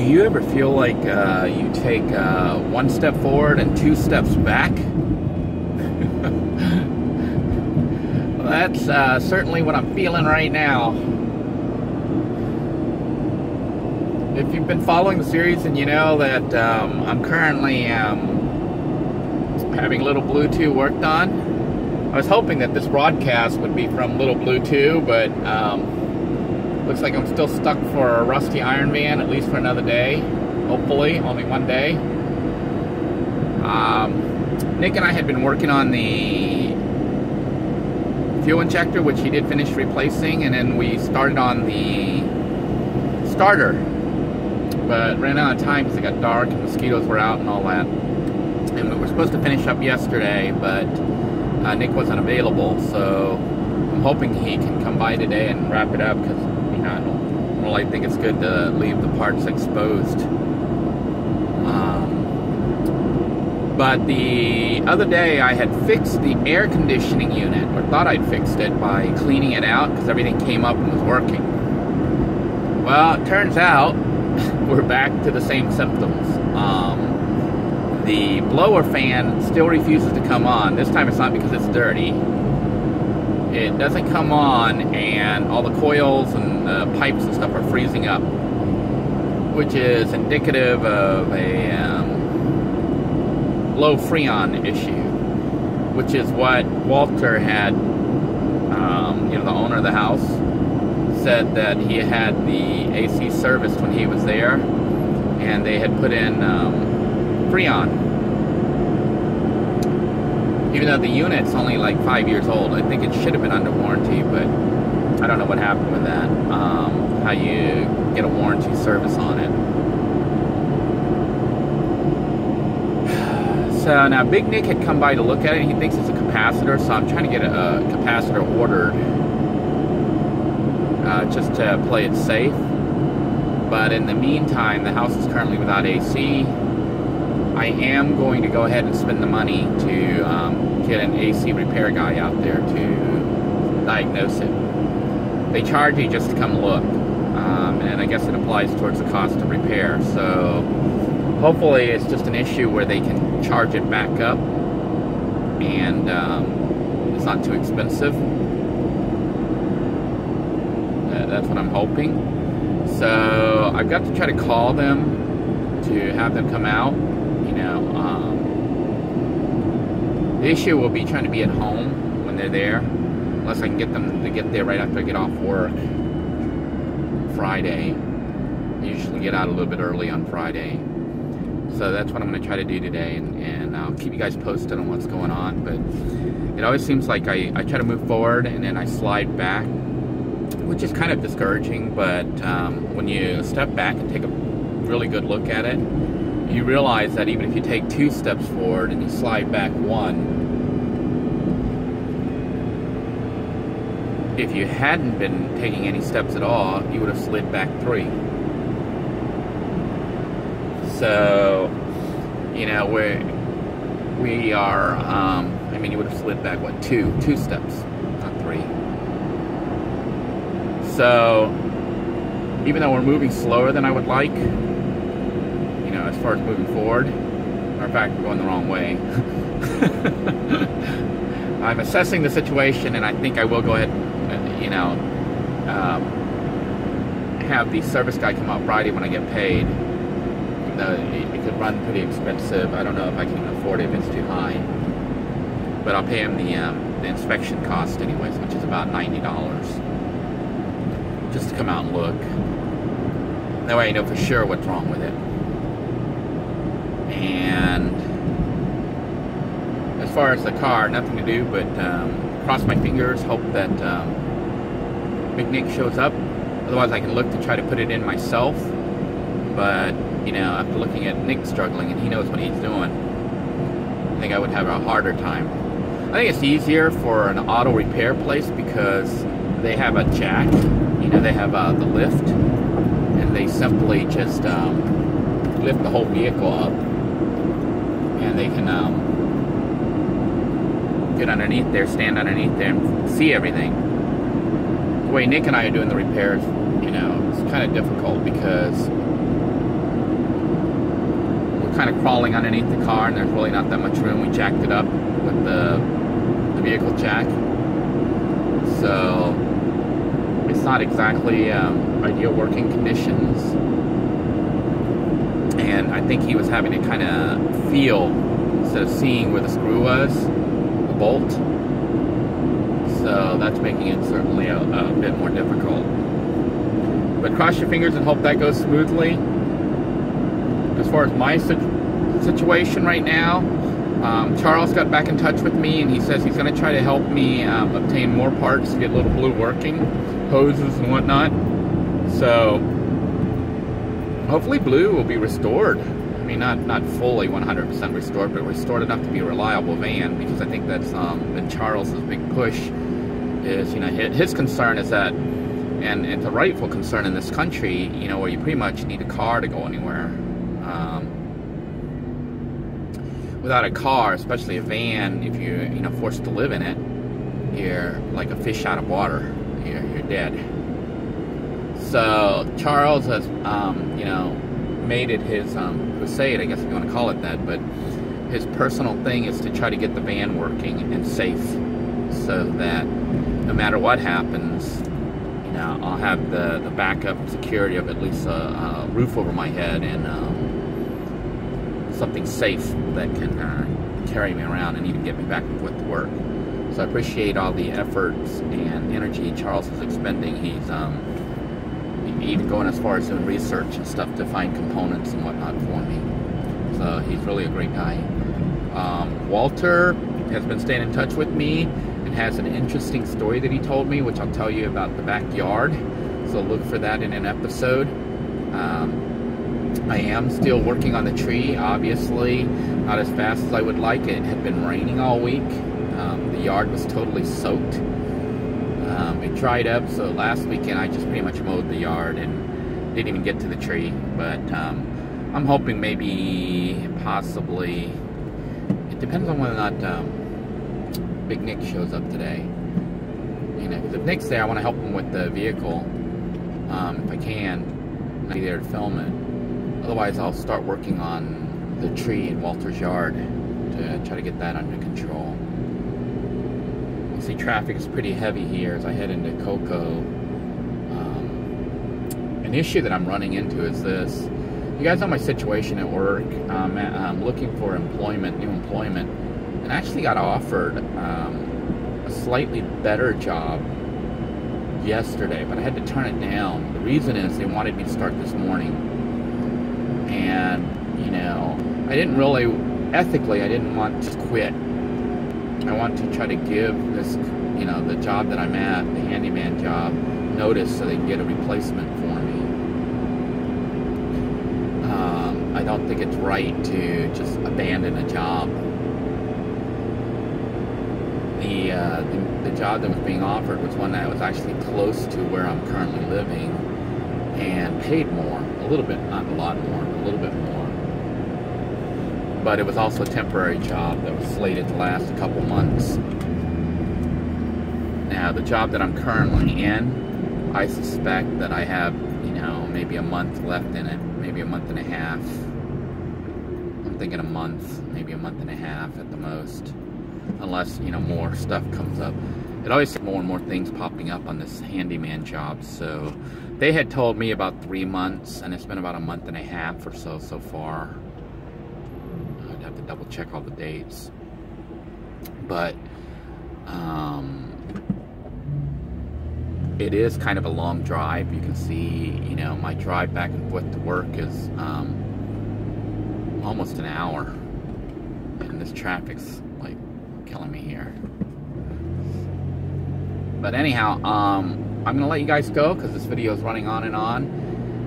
you ever feel like you take one step forward and two steps back? Well, that's certainly what I'm feeling right now. If you've been following the series, then you know that I'm currently having Little Blue 2 worked on. I was hoping that this broadcast would be from Little Blue 2, but looks like I'm still stuck for a rusty iron van, at least for another day. Hopefully, only one day. Nick and I had been working on the fuel injector, which he did finish replacing, and then we started on the starter. But ran out of time because it got dark and mosquitoes were out and all that. And we were supposed to finish up yesterday, but Nick wasn't available, so I'm hoping he can come by today and wrap it up, because I don't really think it's good to leave the parts exposed. But the other day I had fixed the air conditioning unit, or thought I'd fixed it by cleaning it out because everything came up and was working. Well, it turns out we're back to the same symptoms. The blower fan still refuses to come on. This time it's not because it's dirty. It doesn't come on, and all the coils and the pipes and stuff are freezing up, which is indicative of a low freon issue, which is what Walter had, the owner of the house, said that he had the AC serviced when he was there, and they had put in Freon. Even though the unit's only like 5 years old, I think it should have been under warranty, but I don't know what happened with that. How you get a warranty service on it. So now Big Nick had come by to look at it, and he thinks it's a capacitor, so I'm trying to get a capacitor ordered. Just to play it safe. But in the meantime, the house is currently without AC. I am going to go ahead and spend the money to get an AC repair guy out there to diagnose it. They charge you just to come look, and I guess it applies towards the cost of repair. So hopefully it's just an issue where they can charge it back up, and it's not too expensive. That's what I'm hoping. So I've got to try to call them to have them come out. The issue will be trying to be at home when they're there, unless I can get them to get there right after I get off work Friday. I usually get out a little bit early on Friday. So that's what I'm going to try to do today, and I'll keep you guys posted on what's going on. But it always seems like I try to move forward and then I slide back, which is kind of discouraging. But when you step back and take a really good look at it, you realize that even if you take 2 steps forward and you slide back 1, if you hadn't been taking any steps at all, you would have slid back 3. So, we are, you would have slid back, what, 2 steps, not 3. So, even though we're moving slower than I would like, as far as moving forward, or in fact, we're going the wrong way. I'm assessing the situation, and I think I will go ahead and, have the service guy come out Friday when I get paid. It could run pretty expensive. I don't know if I can even afford it if it's too high. But I'll pay him the inspection cost anyways, which is about $90. Just to come out and look. That way I know for sure what's wrong with it. And as far as the car, nothing to do but cross my fingers, hope that Big Nick shows up. Otherwise I can look to try to put it in myself. But, after looking at Nick struggling, and he knows what he's doing, I think I would have a harder time. I think it's easier for an auto repair place because they have a jack, they have the lift, and they simply just lift the whole vehicle up, and they can get underneath there, stand underneath there, and see everything. The way Nick and I are doing the repairs, it's kind of difficult because kind of crawling underneath the car, and there's really not that much room. We jacked it up with the vehicle jack. So it's not exactly ideal working conditions. And I think he was having to kind of feel, instead of seeing where the screw was, the bolt. So that's making it certainly a bit more difficult. But cross your fingers and hope that goes smoothly. As far as my situation right now, Charles got back in touch with me, and he says he's going to try to help me obtain more parts to get Little Blue working, hoses and whatnot. So hopefully Blue will be restored. I mean, not fully 100% restored, but restored enough to be a reliable van, because I think that's been Charles's big push. Is, you know, his concern is that, and it's a rightful concern in this country, you know, where you pretty much need a car to go anywhere. Without a car, especially a van, if you're, you know, forced to live in it, you're like a fish out of water. You're dead. So Charles has, you know, made it his crusade, I guess if you want to call it that, but his personal thing is to try to get the van working and safe, so that no matter what happens, you know, I'll have the backup security of at least a roof over my head and something safe that can carry me around and even get me back and forth to work. So I appreciate all the efforts and energy Charles is expending. He's even going as far as doing research and stuff to find components and whatnot for me. So he's really a great guy. Walter has been staying in touch with me and has an interesting story that he told me, which I'll tell you about the backyard. So look for that in an episode. I am still working on the tree, obviously not as fast as I would like. It had been raining all week. The yard was totally soaked. It dried up, so last weekend I just pretty much mowed the yard and didn't even get to the tree. But I'm hoping maybe, possibly, it depends on whether or not Big Nick shows up today. You know, because if Nick's there, I want to help him with the vehicle, if I can. I'll be there to film it. Otherwise, I'll start working on the tree in Walter's yard to try to get that under control. You see, traffic is pretty heavy here as I head into Cocoa. An issue that I'm running into is this. You guys know my situation at work. I'm looking for employment, new employment, and I actually got offered a slightly better job yesterday, but I had to turn it down. The reason is they wanted me to start this morning. And, you know, I didn't really, ethically, I didn't want to quit. I want to try to give this, you know, the job that I'm at, the handyman job, notice so they can get a replacement for me. I don't think it's right to just abandon a job. The job that was being offered was one that was actually close to where I'm currently living and paid more, a little bit, not a lot more, a little bit more. But it was also a temporary job that was slated to last a couple months. Now, the job that I'm currently in, I suspect that I have, you know, maybe a month left in it, maybe a month and a half. I'm thinking a month, maybe a month and a half at the most. Unless, you know, more stuff comes up. It always has more and more things popping up on this handyman job. So they had told me about 3 months, and it's been about a month and a half or so far. I'd have to double check all the dates. But it is kind of a long drive. You can see, you know, my drive back and forth to work is almost an hour. And this traffic's like killing me here. But anyhow, I'm gonna let you guys go because this video is running on,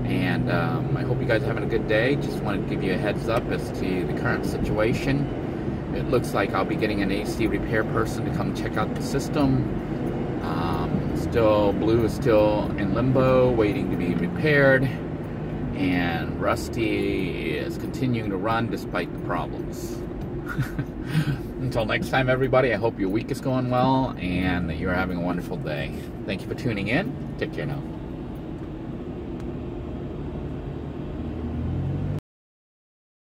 and I hope you guys are having a good day. Just wanted to give you a heads up as to the current situation. It looks like I'll be getting an AC repair person to come check out the system. Blue is still in limbo, waiting to be repaired, and Rusty is continuing to run despite the problems. Until next time, everybody, I hope your week is going well and that you're having a wonderful day. Thank you for tuning in. Take care now.